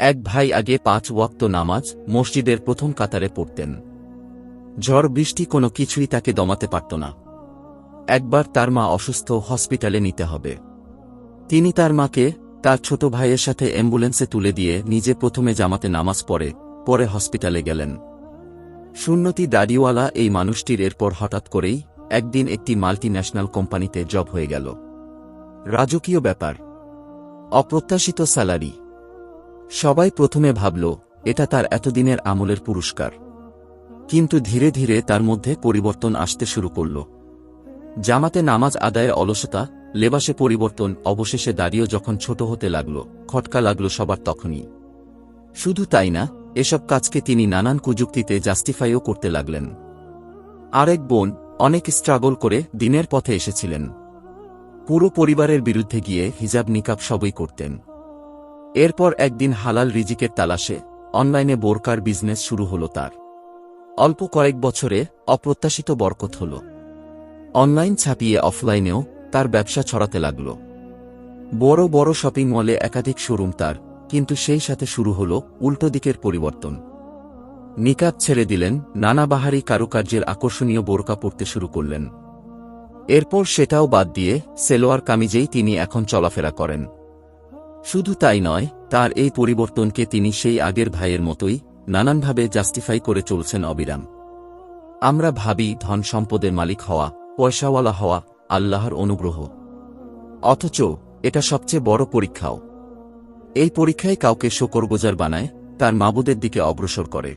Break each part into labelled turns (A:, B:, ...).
A: এক ভাই আগে ৫ ওয়াক্ত নামাজ মসজিদের প্রথম কাতারে পড়তেন। ঝড় বৃষ্টি কোনো কিছুই তাকে দমাতে পারত না। একবার তার মা অসুস্থ, হসপিটালে নিতে হবে। তিনি তার মাকে তার ছোট ভাইয়ের সাথে অ্যাম্বুলেন্সে তুলে দিয়ে নিজে প্রথমে জামাতে নামাজ পরে হসপিটালে গেলেন। সুন্নতি দাড়িওয়ালা এই মানুষটির এরপর হঠাৎ করেই একদিন একটি মাল্টিন্যাশনাল কোম্পানিতে জব হয়ে গেল। রাজকীয় ব্যাপার, অপ্রত্যাশিত স্যালারি। সবাই প্রথমে ভাবল এটা তার এতদিনের আমলের পুরস্কার, কিন্তু ধীরে ধীরে তার মধ্যে পরিবর্তন আসতে শুরু করল। জামাতে নামাজ আদায়ে অলসতা, লেবাসে পরিবর্তন, অবশেষে দাঁড়িয়েও যখন ছোট হতে লাগল, খটকা লাগল সবার তখনই। শুধু তাই না, এসব কাজকে তিনি নানান কুযুক্তিতে জাস্টিফাইও করতে লাগলেন। আরেক বোন অনেক স্ট্রাগল করে দিনের পথে এসেছিলেন। পুরো পরিবারের বিরুদ্ধে গিয়ে হিজাব নিকাব সবই করতেন। এরপর একদিন হালাল রিজিকের তালাশে অনলাইনে বোরকার বিজনেস শুরু হল তার। অল্প কয়েক বছরে অপ্রত্যাশিত বরকত হল। অনলাইন ছাপিয়ে অফলাইনেও তার ব্যবসা ছড়াতে লাগল। বড় বড় শপিং মলে একাধিক শোরুম তার, কিন্তু সেই সাথে শুরু হল উল্টো দিকের পরিবর্তন। নিকাব ছেড়ে দিলেন, নানা বাহারি কারুকার্যের আকর্ষণীয় বোরকা পরতে শুরু করলেন। এরপর সেটাও বাদ দিয়ে সেলোয়ার কামিজেই তিনি এখন চলাফেরা করেন। শুধু তাই নয়, তার এই পরিবর্তনকে তিনি সেই আগের ভাইয়ের মতোই নানানভাবে জাস্টিফাই করে চলছেন অবিরাম। আমরা ভাবি ধন সম্পদের মালিক হওয়া, পয়সাওয়ালা হওয়া আল্লাহর অনুগ্রহ, অথচ এটা সবচেয়ে বড় পরীক্ষাও। এই পরীক্ষায় কাউকে শকরগুজার বানায়, তার মাবুদের দিকে অগ্রসর করে।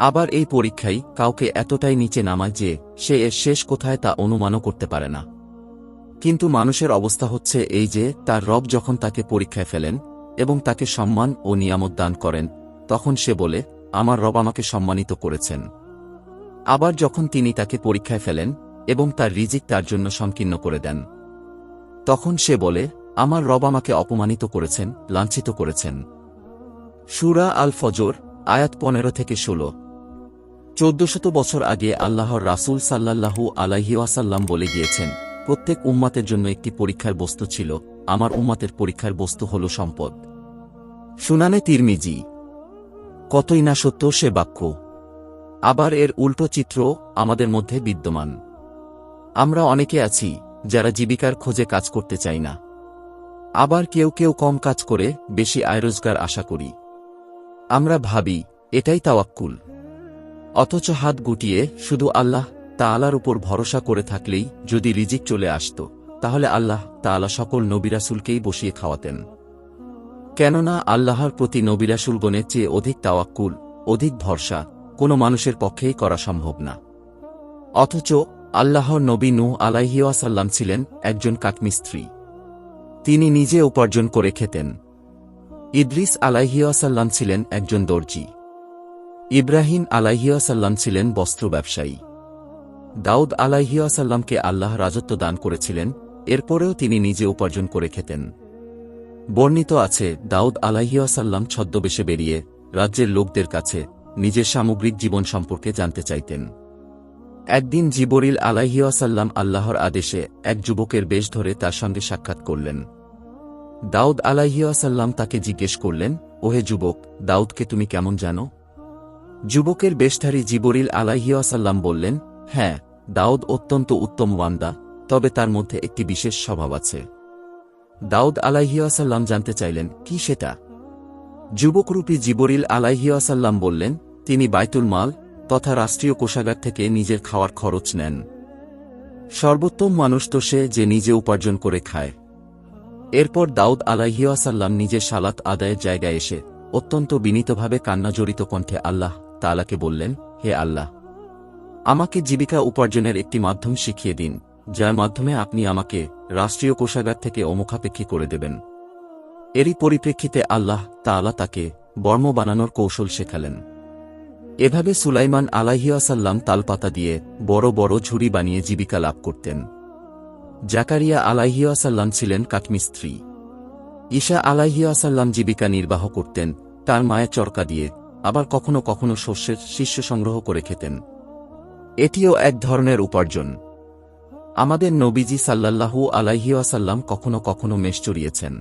A: আবার এই পরীক্ষাই কাউকে এতটাই নিচে নামায় যে সে এর শেষ কোথায় তা অনুমানও করতে পারে না। কিন্তু মানুষের অবস্থা হচ্ছে এই যে, তার রব যখন তাকে পরীক্ষায় ফেলেন এবং তাকে সম্মান ও নিয়ামত দান করেন, তখন সে বলে, আমার রব আমাকে সম্মানিত করেছেন। আবার যখন তিনি তাকে পরীক্ষায় ফেলেন এবং তার রিজিক তার জন্য সংকীর্ণ করে দেন, তখন সে বলে, আমার রব আমাকে অপমানিত করেছেন, লাঞ্ছিত করেছেন। সূরা আল ফজর আয়াত 15-16। 1400 বছর আগে আল্লাহর রাসূল সাল্লাল্লাহু আলাইহি ওয়াসাল্লাম বলে গিয়েছেন, প্রত্যেক উম্মাতের জন্য একটি পরীক্ষার বস্তু ছিল, আমার উম্মাতের পরীক্ষার বস্তু হল সম্পদ। সুনানে তিরমিজি। কতই না সত্য সে বাক্য। আবার এর উল্টো চিত্র আমাদের মধ্যে বিদ্যমান। আমরা অনেকে আছি যারা জীবিকার খোঁজে কাজ করতে চাই না। আবার কেউ কেউ কম কাজ করে বেশি আয় রোজগার আশা করি। আমরা ভাবি এটাই তাওয়াক্কুল। অথচ হাত গুটিয়ে শুধু আল্লাহ তাআলার উপর ভরসা করে থাকলেই যদি রিজিক চলে আসত, তাহলে আল্লাহ তাআলা সকল নবী রাসূলকেই বসিয়ে খাওয়াতেন। কেননা আল্লাহর প্রতি নবী রাসূলগণের চেয়ে অধিক তাওয়াক্কুল, অধিক ভরসা কোনো মানুষের পক্ষেই করা সম্ভব না। অথচ আল্লাহর নবী নূহ আলাইহি ওয়াসাল্লাম ছিলেন একজন কাঠমিস্ত্রি। তিনি নিজে উপার্জন করে খেতেন। ইদ্রিস আলাইহি ওয়াসাল্লাম ছিলেন একজন দর্জি। ইব্রাহিম আলাইহি ওয়াসাল্লাম ছিলেন বস্ত্র ব্যবসায়ী। দাউদ আলাইহি ওয়াসাল্লামকে আল্লাহ রাজত্ব দান করেছিলেন, এরপরেও তিনি নিজে উপার্জন করে খেতেন। বর্ণিত আছে, দাউদ আলাইহি ওয়াসাল্লাম ছদ্মবেশে বেরিয়ে রাজ্যের লোকদের কাছে নিজের সামগ্রিক জীবন সম্পর্কে জানতে চাইতেন। একদিন জিবরিল আলাইহি ওয়াসাল্লাম আল্লাহর আদেশে এক যুবকের বেশ ধরে তার সঙ্গে সাক্ষাৎ করলেন। দাউদ আলাইহি ওয়াসাল্লাম তাকে জিজ্ঞেস করলেন, ওহে যুবক, দাউদকে তুমি কেমন জানো? যুবকের বেশধারী জিবরিল আলাইহি ওয়াসাল্লাম বললেন, হ্যাঁ, দাউদ অত্যন্ত উত্তম বান্দা, তবে তার মধ্যে একটি বিশেষ স্বভাব আছে। দাউদ আলাইহি ওয়াসাল্লাম জানতে চাইলেন, কি সেটা? যুবকরূপী জিবরিল আলাইহি ওয়াসাল্লাম বললেন, তিনি বাইতুল মাল তথা রাষ্ট্রীয় কোষাগার থেকে নিজের খাওয়ার খরচ নেন। সর্বোত্তম মানুষ তো সে যে নিজে উপার্জন করে খায়। এরপর দাউদ আলাইহি ওয়াসাল্লাম নিজের সালাত আদায়ের জায়গায় এসে অত্যন্ত বিনীতভাবে কান্নাজড়িত কণ্ঠে আল্লাহ তাআলাকে বললেন, হে আল্লাহ, আমাকে জীবিকা উপার্জনের একটি মাধ্যম শিখিয়ে দিন, যার মাধ্যমে আপনি আমাকে রাষ্ট্রীয় কোষাগার থেকে অমুখাপেক্ষী করে দেবেন। এরই পরিপ্রেক্ষিতে আল্লাহ তাআলা তাকে বর্ম বানানোর কৌশল শেখালেন। এভাবে সুলাইমান আলাইহি ওয়াসাল্লাম তালপাতা দিয়ে বড় বড় ঝুড়ি বানিয়ে জীবিকা লাভ করতেন। জাকারিয়া আলাইহি ওয়াসাল্লাম ছিলেন কাঠমিস্ত্রি। ঈসা আলাইহি ওয়াসাল্লাম জীবিকা নির্বাহ করতেন তার মায়ের চরকা দিয়ে, আবার কখনো কখনো শস্যের শীর্ষ সংগ্রহ করে খেতেন। এটিও এক ধরনের উপার্জন। আমাদের নবীজি সাল্লাল্লাহু আলাইহি ওয়াসাল্লাম কখনো কখনো মেষ চড়িয়েছেন।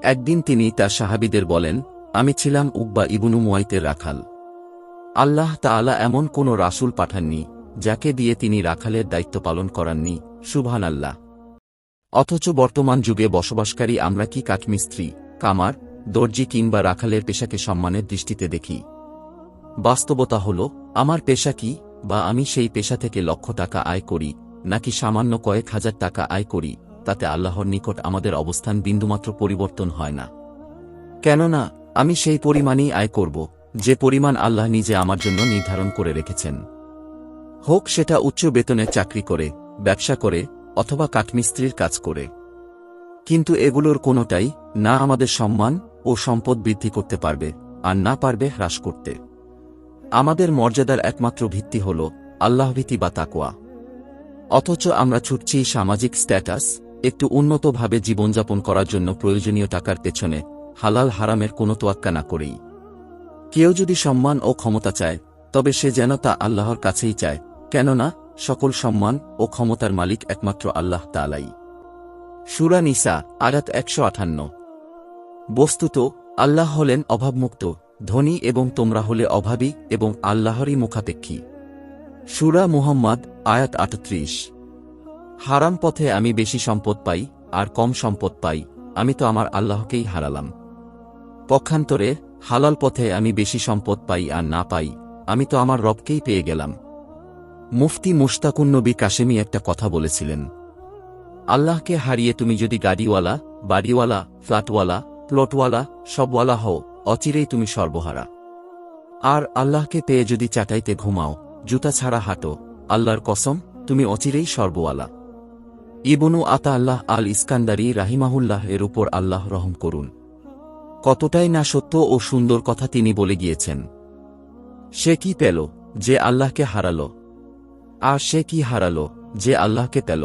A: একদিন তিনি তার সাহাবীদের বলেন, আমি ছিলাম উকবা ইবনু মুয়াইতের রাখাল। আল্লাহ তাআলা এমন কোন রাসূল পাঠাননি যাকে দিয়ে তিনি রাখালের দায়িত্ব পালন করাননি, সুবহানাল্লাহ। অথচ বর্তমান যুগে বসবাসকারী আমরা কি কাঠমিস্ত্রি, কামার, দর্জি কিংবা রাখালের পেশাকে সম্মানের দৃষ্টিতে দেখি? বাস্তবতা হল, আমার পেশা কি, বা আমি সেই পেশা থেকে লক্ষ টাকা আয় করি নাকি সামান্য কয়েক হাজার টাকা আয় করি, তাতে আল্লাহর নিকট আমাদের অবস্থান বিন্দুমাত্র পরিবর্তন হয় না। কেননা আমি সেই পরিমাণই আয় করব যে পরিমাণ আল্লাহ নিজে আমার জন্য নির্ধারণ করে রেখেছেন। হোক সেটা উচ্চ বেতনের চাকরি করে, ব্যবসা করে, অথবা কাঠমিস্ত্রির কাজ করে। কিন্তু এগুলোর কোনোটাই না আমাদের সম্মান ও সম্পদ বৃদ্ধি করতে পারবে, আর না পারবে হ্রাস করতে। আমাদের মর্যাদার একমাত্র ভিত্তি হল আল্লাহভীতি বা তাকওয়া। অথচ আমরা ছুটছি সামাজিক স্ট্যাটাস, একটু উন্নতভাবে জীবনযাপন করার জন্য প্রয়োজনীয় টাকার পেছনে, হালাল হারামের কোনো তোয়াক্কা না করেই। কেউ যদি সম্মান ও ক্ষমতা চায়, তবে সে যেন তা আল্লাহর কাছেই চায়, কেননা সকল সম্মান ও ক্ষমতার মালিক একমাত্র আল্লাহ তাআলাই। সূরা নিসা, আয়াত 158। বস্তুত আল্লাহ হলেন অভাবমুক্ত, ধনী, এবং তোমরা হলে অভাবী এবং আল্লাহরই মুখাপেক্ষী। সূরা মুহাম্মদ, আয়াত 38। হারাম পথে আমি বেশি সম্পদ পাই আর কম সম্পদ পাই, আমি তো আমার আল্লাহকেই হারালাম। পক্ষান্তরে হালাল পথে আমি বেশি সম্পদ পাই আর না পাই, আমি তো আমার রবকেই পেয়ে গেলাম। মুফতি মুশতাকুন নবী কাশেমি একটা কথা বলেছিলেন, আল্লাহকে হারিয়ে তুমি যদি গাড়িওয়ালা, বাড়িওয়ালা, ফ্ল্যাটওয়ালা, প্লটওয়ালা, সবওয়ালা হও, অচিরেই তুমি সর্বহারা। আর আল্লাহকে পেয়ে যদি চাটাইতে ঘুমাও, জুতা ছাড়া হাঁটো, আল্লাহর কসম তুমি অচিরেই সর্বওয়ালা। ইবনু আতাআল্লাহ আল ইস্কান্দারি রাহিমাহুল্লাহ এর উপর আল্লাহ রহম করুন। কতটাই না সত্য ও সুন্দর কথা তিনি বলে গিয়েছেন। সে কি পেল যে আল্লাহকে হারালো, আর সে কি হারালো যে আল্লাহকে পেল?